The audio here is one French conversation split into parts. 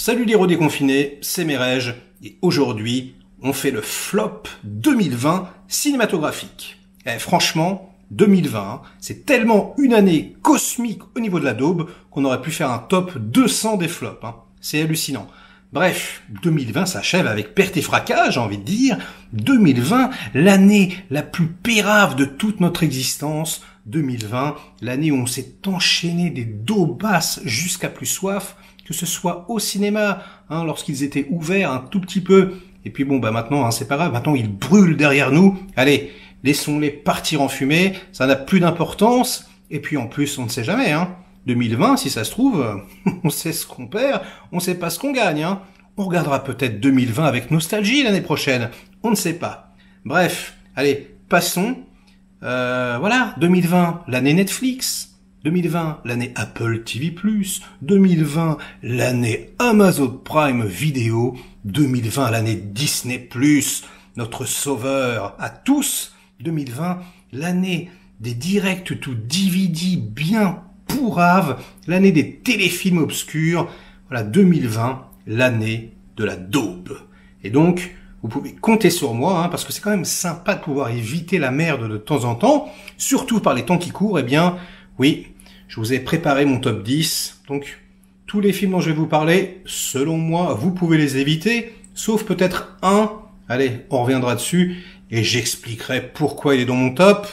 Salut les redéconfinés, c'est Merege, et aujourd'hui, on fait le flop 2020 cinématographique. Franchement, 2020, c'est tellement une année cosmique au niveau de la daube qu'on aurait pu faire un top 200 des flops. C'est hallucinant. Bref, 2020 s'achève avec perte et fracas, j'ai envie de dire. 2020, l'année la plus pérave de toute notre existence. 2020, l'année où on s'est enchaîné des daubasses jusqu'à plus soif, que ce soit au cinéma, lorsqu'ils étaient ouverts un tout petit peu. Et puis bon, maintenant, c'est pas grave, maintenant ils brûlent derrière nous. Allez, laissons-les partir en fumée, ça n'a plus d'importance. Et puis en plus, on ne sait jamais, 2020, si ça se trouve, on sait ce qu'on perd, on sait pas ce qu'on gagne, On regardera peut-être 2020 avec nostalgie l'année prochaine, on ne sait pas. Bref, allez, passons. 2020, l'année Netflix. 2020, l'année Apple TV+. 2020, l'année Amazon Prime Video. 2020, l'année Disney+, notre sauveur à tous. 2020, l'année des directs to DVD bien pourraves, l'année des téléfilms obscurs. Voilà, 2020, l'année de la daube. Et donc, vous pouvez compter sur moi, parce que c'est quand même sympa de pouvoir éviter la merde de temps en temps, surtout par les temps qui courent. Eh bien, oui, je vous ai préparé mon top 10. Donc, tous les films dont je vais vous parler, selon moi, vous pouvez les éviter, sauf peut-être un. Allez, on reviendra dessus, et j'expliquerai pourquoi il est dans mon top.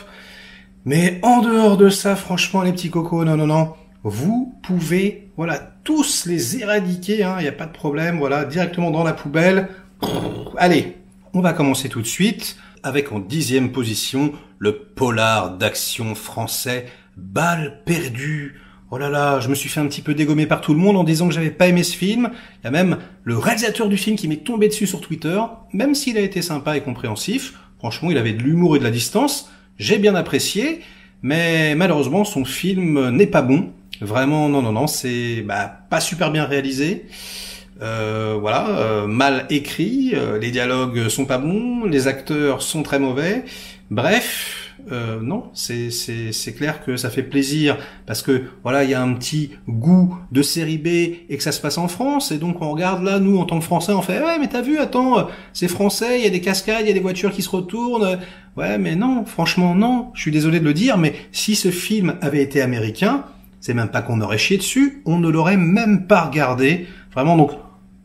Mais en dehors de ça, franchement, les petits cocos, non, vous pouvez, tous les éradiquer, il n'y a pas de problème, directement dans la poubelle. Allez, on va commencer tout de suite avec en 10e position le polar d'action français Balles perdues. Oh là là, je me suis fait un petit peu dégommer par tout le monde en disant que j'avais pas aimé ce film. Il y a même le réalisateur du film qui m'est tombé dessus sur Twitter, même s'il a été sympa et compréhensif. Franchement, il avait de l'humour et de la distance. J'ai bien apprécié, mais malheureusement, son film n'est pas bon. Vraiment, non, c'est pas super bien réalisé. Mal écrit, les dialogues sont pas bons, les acteurs sont très mauvais. Bref, non, c'est clair que ça fait plaisir parce que il y a un petit goût de série B et que ça se passe en France et donc on regarde là, nous en tant que Français, on fait ouais mais t'as vu, attends, c'est français, il y a des cascades, il y a des voitures qui se retournent. Ouais mais non, franchement non, je suis désolé de le dire, mais si ce film avait été américain, c'est même pas qu'on aurait chié dessus, on ne l'aurait même pas regardé. Vraiment, donc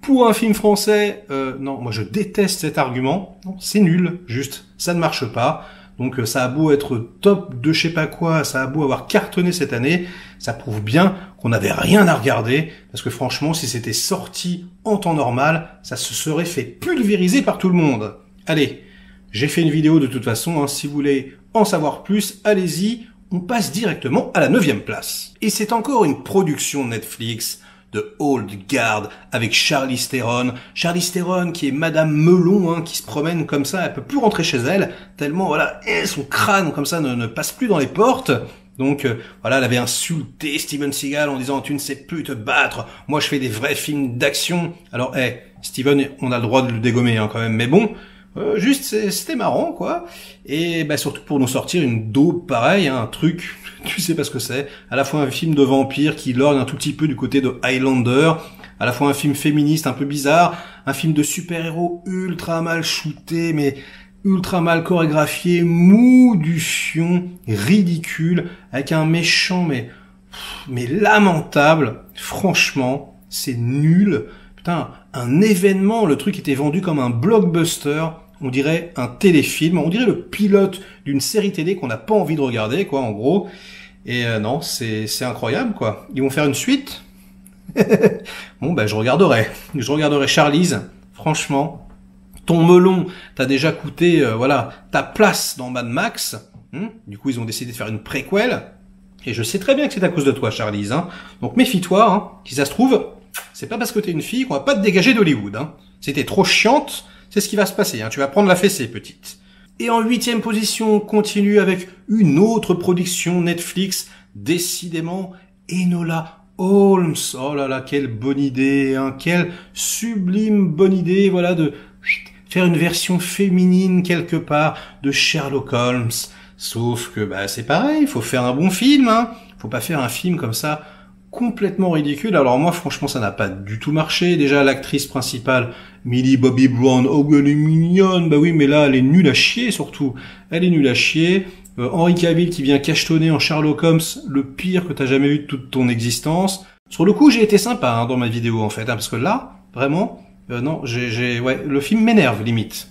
pour un film français, non, moi je déteste cet argument. Non, c'est nul, juste, ça ne marche pas. Donc ça a beau être top de je sais pas quoi, ça a beau avoir cartonné cette année, ça prouve bien qu'on n'avait rien à regarder, parce que franchement, si c'était sorti en temps normal, ça se serait fait pulvériser par tout le monde. Allez, j'ai fait une vidéo de toute façon, si vous voulez en savoir plus, allez-y, on passe directement à la 9e place. Et c'est encore une production Netflix de Old Guard avec Charlize Theron. Charlize Theron qui est Madame Melon, qui se promène comme ça, elle peut plus rentrer chez elle, tellement son crâne comme ça ne passe plus dans les portes. Donc elle avait insulté Steven Seagal en disant tu ne sais plus te battre, moi je fais des vrais films d'action. Alors Steven, on a le droit de le dégommer quand même, mais bon, juste c'était marrant quoi. Et surtout pour nous sortir une daube pareille, un truc, tu sais pas ce que c'est, à la fois un film de vampire qui lorgne un tout petit peu du côté de Highlander, à la fois un film féministe un peu bizarre, un film de super-héros ultra mal shooté mais ultra mal chorégraphié, mou du fion, ridicule, avec un méchant mais lamentable. Franchement, c'est nul. Putain, un événement, le truc était vendu comme un blockbuster, on dirait un téléfilm, on dirait le pilote d'une série télé qu'on n'a pas envie de regarder, quoi, en gros. Et non, c'est incroyable, quoi. Ils vont faire une suite. Bon, je regarderai. Je regarderai Charlize. Franchement, ton melon t'a déjà coûté, ta place dans Mad Max. Du coup, ils ont décidé de faire une préquelle. Et je sais très bien que c'est à cause de toi, Charlize. Donc méfie-toi, si ça se trouve, c'est pas parce que t'es une fille qu'on va pas te dégager d'Hollywood. Si t'es trop chiante, c'est ce qui va se passer. Tu vas prendre la fessée, petite. Et en 8e position, on continue avec une autre production Netflix, décidément, Enola Holmes. Oh là là, quelle bonne idée, quelle sublime bonne idée, de faire une version féminine quelque part de Sherlock Holmes. Sauf que c'est pareil, il faut faire un bon film, faut pas faire un film comme ça complètement ridicule. Alors moi, franchement, ça n'a pas du tout marché. Déjà, l'actrice principale, Millie Bobby Brown, oh, elle est mignonne. Bah oui, mais là, elle est nulle à chier, surtout. Elle est nulle à chier. Henry Cavill qui vient cachetonner en Sherlock Holmes, le pire que t'as jamais vu de toute ton existence. Sur le coup, j'ai été sympa hein, dans ma vidéo, en fait, hein, parce que là, vraiment, non, ouais, le film m'énerve, limite.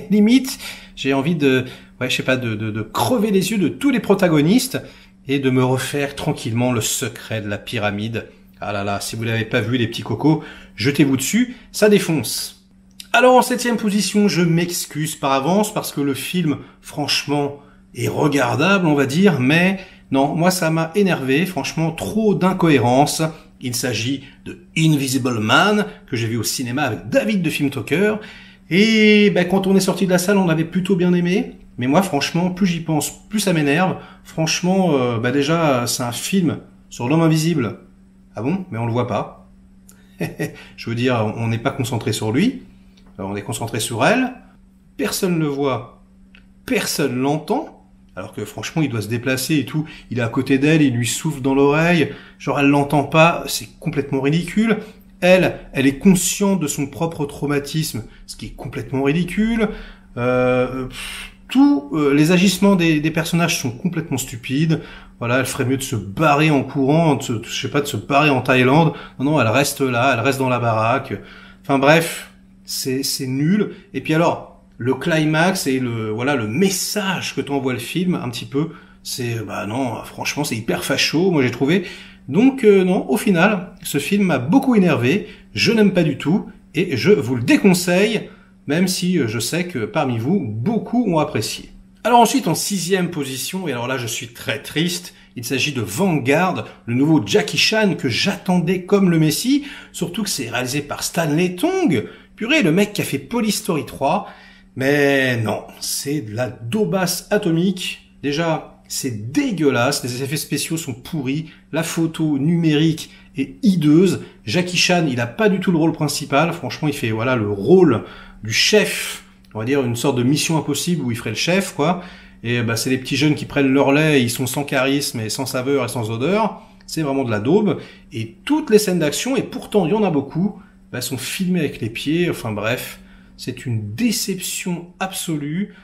Limite, j'ai envie de, ouais, je sais pas, de crever les yeux de tous les protagonistes et de me refaire tranquillement le secret de la pyramide. Ah là là, si vous l'avez pas vu les petits cocos, jetez-vous dessus, ça défonce. Alors en 7e position, je m'excuse par avance parce que le film, franchement, est regardable, on va dire, mais non, moi ça m'a énervé, franchement, trop d'incohérences. Il s'agit de Invisible Man, que j'ai vu au cinéma avec David de Filmtalker, et ben, quand on est sorti de la salle, on avait plutôt bien aimé. Mais moi, franchement, plus j'y pense, plus ça m'énerve. Franchement, déjà, c'est un film sur l'homme invisible. Ah bon? Mais on le voit pas. Je veux dire, on n'est pas concentré sur lui. On est concentré sur elle. Personne ne le voit. Personne l'entend. Alors que franchement, il doit se déplacer et tout. Il est à côté d'elle, il lui souffle dans l'oreille. Genre, elle l'entend pas. C'est complètement ridicule. Elle est consciente de son propre traumatisme, ce qui est complètement ridicule. Les agissements des personnages sont complètement stupides. Voilà, elle ferait mieux de se barrer en courant, de se barrer en Thaïlande. Non, elle reste là, elle reste dans la baraque. Enfin bref, c'est nul. Et puis alors, le climax et le message que t'envoie le film, un petit peu, c'est, non, franchement, c'est hyper facho, moi j'ai trouvé. Donc non, au final, ce film m'a beaucoup énervé. Je n'aime pas du tout et je vous le déconseille. Même si je sais que parmi vous, beaucoup ont apprécié. Alors ensuite, en 6e position, et alors là je suis très triste, il s'agit de Vanguard, le nouveau Jackie Chan que j'attendais comme le Messie, surtout que c'est réalisé par Stanley Tong, purée, le mec qui a fait Police Story 3, mais non, c'est de la daubasse atomique. Déjà, c'est dégueulasse, les effets spéciaux sont pourris, la photo numérique est hideuse, Jackie Chan, il a pas du tout le rôle principal, franchement il fait le rôle du chef, on va dire une sorte de Mission Impossible où il ferait le chef, quoi. Et c'est les petits jeunes qui prennent leur lait, ils sont sans charisme et sans saveur et sans odeur. C'est vraiment de la daube. Et toutes les scènes d'action, et pourtant il y en a beaucoup, sont filmées avec les pieds. Enfin bref, c'est une déception absolue.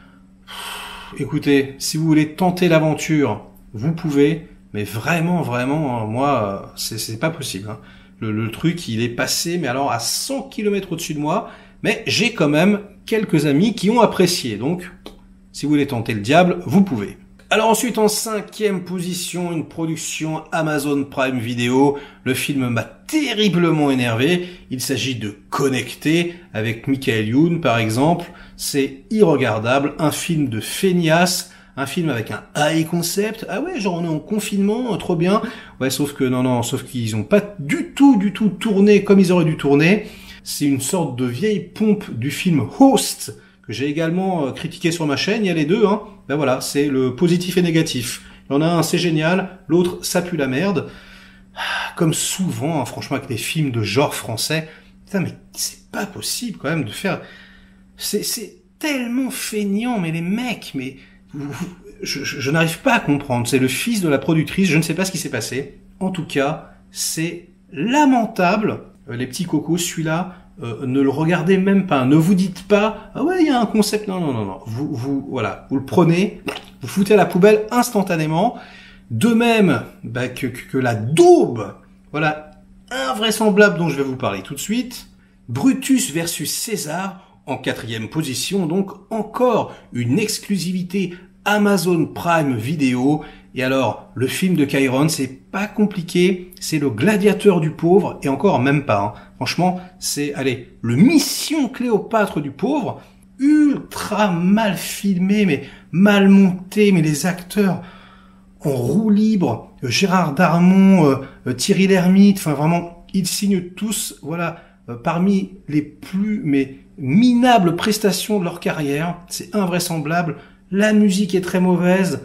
Écoutez, si vous voulez tenter l'aventure, vous pouvez, mais vraiment, moi, c'est pas possible. Hein. Le truc, il est passé, mais alors à 100 km au-dessus de moi. Mais j'ai quand même quelques amis qui ont apprécié, donc si vous voulez tenter le diable, vous pouvez. Alors ensuite, en 5e position, une production Amazon Prime Video. Le film m'a terriblement énervé. Il s'agit de Connecté, avec Michael Youn par exemple. C'est irregardable, un film de feignasse, un film avec un high concept. Ah ouais, genre on est en confinement, trop bien. Ouais, sauf qu'ils ont pas du tout tourné comme ils auraient dû tourner. C'est une sorte de vieille pompe du film Host, que j'ai également critiqué sur ma chaîne. Il y a les deux, hein. Voilà, c'est le positif et négatif. Il y en a un, c'est génial, l'autre, ça pue la merde. Comme souvent, hein, franchement, avec les films de genre français. Putain, mais c'est pas possible quand même de faire... C'est tellement feignant, mais les mecs, mais... Je n'arrive pas à comprendre. C'est le fils de la productrice, je ne sais pas ce qui s'est passé. En tout cas, c'est lamentable. Les petits cocos, celui-là, ne le regardez même pas. Ne vous dites pas, ah ouais, il y a un concept. Non. Vous le prenez, vous foutez à la poubelle instantanément. De même, que la daube, voilà, invraisemblable dont je vais vous parler tout de suite. Brutus versus César, en 4e position. Donc, encore une exclusivité Amazon Prime Video. Et alors, le film de Chiron, c'est pas compliqué, c'est le gladiateur du pauvre, et encore même pas. Hein. Franchement, c'est, le Mission Cléopâtre du pauvre, ultra mal filmé, mais mal monté, mais les acteurs en roue libre, Gérard Darmon, Thierry Lhermitte, enfin vraiment, ils signent tous, parmi les plus minables prestations de leur carrière. C'est invraisemblable. La musique est très mauvaise.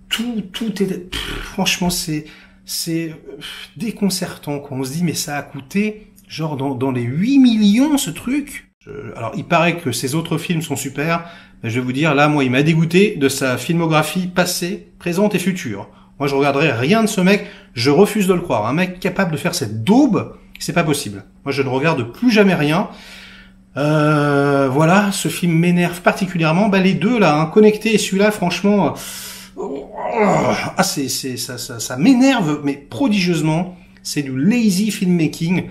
Tout est... franchement, c'est déconcertant, quoi. On se dit, mais ça a coûté, genre, dans les 8 millions, ce truc. Alors, il paraît que ses autres films sont super, mais je vais vous dire, là, moi, il m'a dégoûté de sa filmographie passée, présente et future. Moi, je regarderai rien de ce mec. Je refuse de le croire. Un mec capable de faire cette daube, c'est pas possible. Moi, je ne regarde plus jamais rien. Voilà, ce film m'énerve particulièrement. Bah, les deux là, connectés et celui-là, franchement, ça m'énerve, mais prodigieusement. C'est du lazy filmmaking.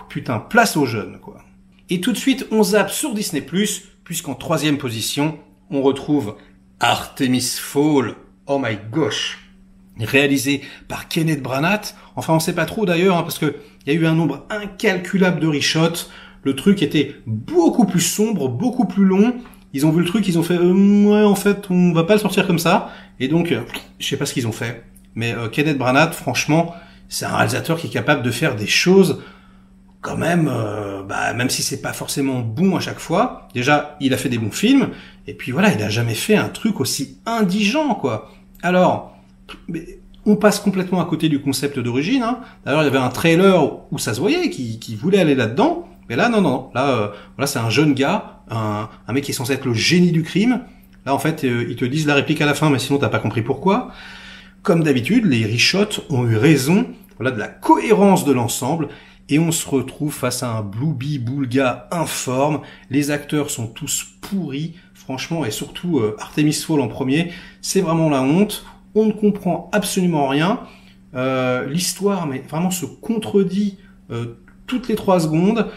Putain, place aux jeunes, quoi. Et tout de suite, on zappe sur Disney+, puisqu'en 3e position, on retrouve Artemis Fowl. Oh my gosh. Réalisé par Kenneth Branagh. Enfin, on sait pas trop d'ailleurs, parce que il y a eu un nombre incalculable de reshots. Le truc était beaucoup plus sombre, beaucoup plus long. Ils ont vu le truc, ils ont fait ouais, en fait, on va pas le sortir comme ça. Et donc, je sais pas ce qu'ils ont fait. Mais Kenneth Branagh, franchement, c'est un réalisateur qui est capable de faire des choses quand même, même si c'est pas forcément bon à chaque fois. Déjà, il a fait des bons films. Et puis voilà, il a jamais fait un truc aussi indigent, quoi. Alors, on passe complètement à côté du concept d'origine. Hein. D'ailleurs, il y avait un trailer où ça se voyait, qui voulait aller là-dedans. Mais là, non. Là, voilà, c'est un jeune gars, un mec qui est censé être le génie du crime. Là, en fait, ils te disent la réplique à la fin, mais sinon, t'as pas compris pourquoi. Comme d'habitude, les reshots ont eu raison, voilà, de la cohérence de l'ensemble. Et on se retrouve face à un Blooby Boulga informe. Les acteurs sont tous pourris, franchement, et surtout Artemis Fowl en premier. C'est vraiment la honte. On ne comprend absolument rien. L'histoire, mais vraiment se contredit toutes les 3 secondes.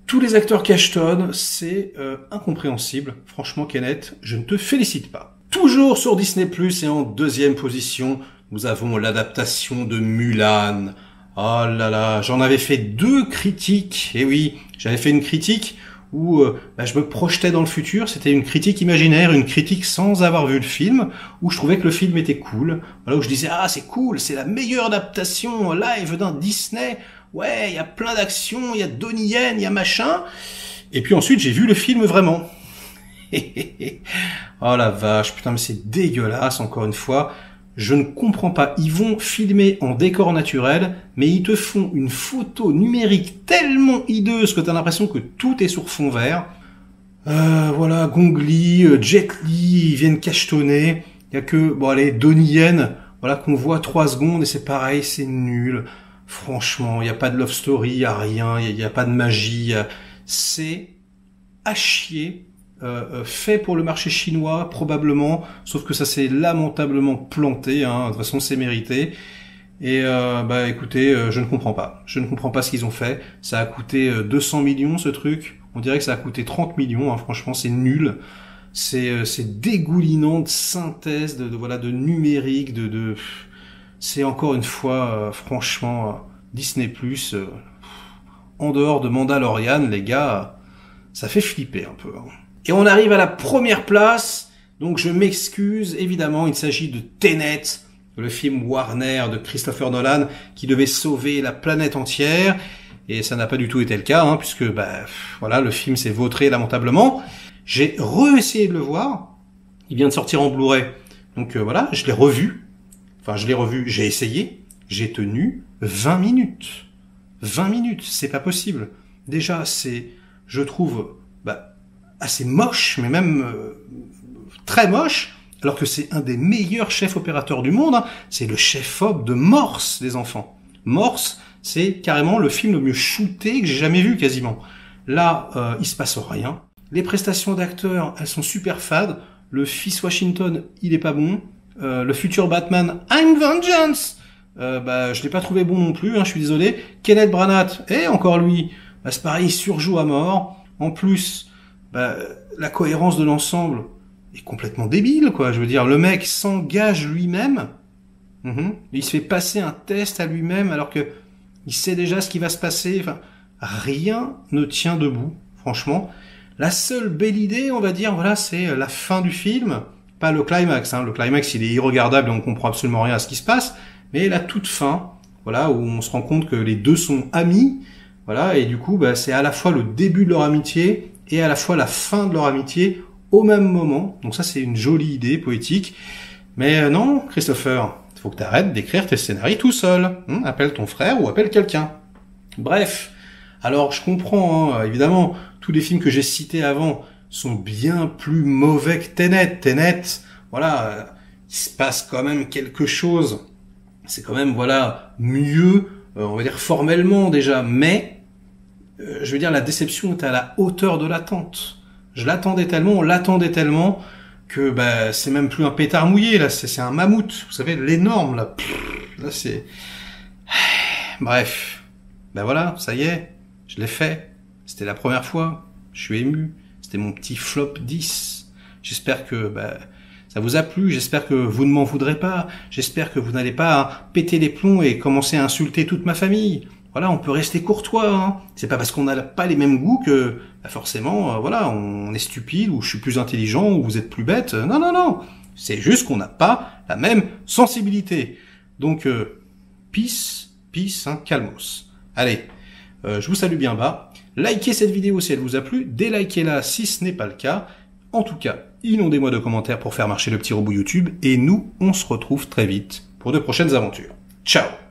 Tous les acteurs cachetonnent, c'est incompréhensible. Franchement, Kenneth, je ne te félicite pas. Toujours sur Disney+, et en 2e position, nous avons l'adaptation de Mulan. Oh là là, j'en avais fait 2 critiques. Et oui, j'avais fait une critique où je me projetais dans le futur. C'était une critique imaginaire, une critique sans avoir vu le film, où je trouvais que le film était cool. Voilà, où je disais ah c'est cool, c'est la meilleure adaptation live d'un Disney. Ouais, il y a plein d'actions, il y a Donnie Yen, il y a machin. Et puis ensuite j'ai vu le film vraiment. Oh la vache, putain mais c'est dégueulasse encore une fois. Je ne comprends pas. Ils vont filmer en décor naturel, mais ils te font une photo numérique tellement hideuse que t'as l'impression que tout est sur fond vert. Voilà, Gong Li, Jet Li, ils viennent cachetonner. Il y a que, bon allez, Donnie Yen, voilà, qu'on voit 3 secondes et c'est pareil, c'est nul. Franchement, il n'y a pas de love story, il n'y a rien, il n'y a pas de magie. C'est à chier. Fait pour le marché chinois probablement, sauf que ça s'est lamentablement planté, hein, de toute façon c'est mérité. Et écoutez, je ne comprends pas ce qu'ils ont fait. Ça a coûté 200 millions ce truc, on dirait que ça a coûté 30 millions, hein. Franchement c'est nul, c'est dégoulinant de synthèse, de numérique, c'est encore une fois franchement Disney+, en dehors de Mandalorian, les gars, ça fait flipper un peu, hein. Et on arrive à la première place, donc je m'excuse, évidemment, il s'agit de Tenet, le film Warner de Christopher Nolan, qui devait sauver la planète entière, et ça n'a pas du tout été le cas, hein, puisque voilà, le film s'est vautré lamentablement. J'ai réessayé de le voir, il vient de sortir en Blu-ray, donc voilà, je l'ai revu, j'ai essayé, j'ai tenu 20 minutes. 20 minutes, c'est pas possible. Déjà, je trouve, assez moche, mais même très moche, alors que c'est un des meilleurs chefs opérateurs du monde, hein. C'est le chef-op de Morse, les enfants. Morse, c'est carrément le film le mieux shooté que j'ai jamais vu, quasiment. Là, il se passe rien. Les prestations d'acteurs, elles sont super fades. Le fils Washington, il est pas bon. Le futur Batman, I'm Vengeance, je l'ai pas trouvé bon non plus, hein, je suis désolé. Kenneth Branagh, encore lui, c'est pareil, il surjoue à mort. En plus, la cohérence de l'ensemble est complètement débile, quoi. Je veux dire, le mec s'engage lui-même, il se fait passer un test à lui-même alors que il sait déjà ce qui va se passer. Enfin, rien ne tient debout, franchement. La seule belle idée, on va dire, voilà, c'est la fin du film, pas le climax, hein. Le climax, il est irregardable et on comprend absolument rien à ce qui se passe, mais la toute fin, voilà, où on se rend compte que les deux sont amis, voilà, et du coup, c'est à la fois le début de leur amitié et à la fois la fin de leur amitié au même moment. Donc ça, c'est une jolie idée poétique. Mais non, Christopher, il faut que tu arrêtes d'écrire tes scénarios tout seul. Appelle ton frère ou appelle quelqu'un. Bref, alors je comprends, hein, évidemment, tous les films que j'ai cités avant sont bien plus mauvais que Tenet. Tenet, voilà, il se passe quand même quelque chose. C'est quand même, voilà, mieux, on va dire formellement déjà, mais, je veux dire, la déception est à la hauteur de l'attente. Je l'attendais tellement, on l'attendait tellement, que bah, c'est même plus un pétard mouillé, là, c'est un mammouth, vous savez, l'énorme, là. Là, c'est... Bref, ben voilà, ça y est, je l'ai fait. C'était la première fois, je suis ému. C'était mon petit flop 10. J'espère que ça vous a plu, j'espère que vous ne m'en voudrez pas, j'espère que vous n'allez pas péter les plombs et commencer à insulter toute ma famille. Voilà, on peut rester courtois, hein. C'est pas parce qu'on n'a pas les mêmes goûts que forcément, voilà, on est stupide ou je suis plus intelligent ou vous êtes plus bête. Non, non, non. C'est juste qu'on n'a pas la même sensibilité. Donc, peace, hein, calmos. Allez, je vous salue bien bas. Likez cette vidéo si elle vous a plu. Délikez-la si ce n'est pas le cas. En tout cas, inondez-moi de commentaires pour faire marcher le petit robot YouTube. Et nous, on se retrouve très vite pour de prochaines aventures. Ciao!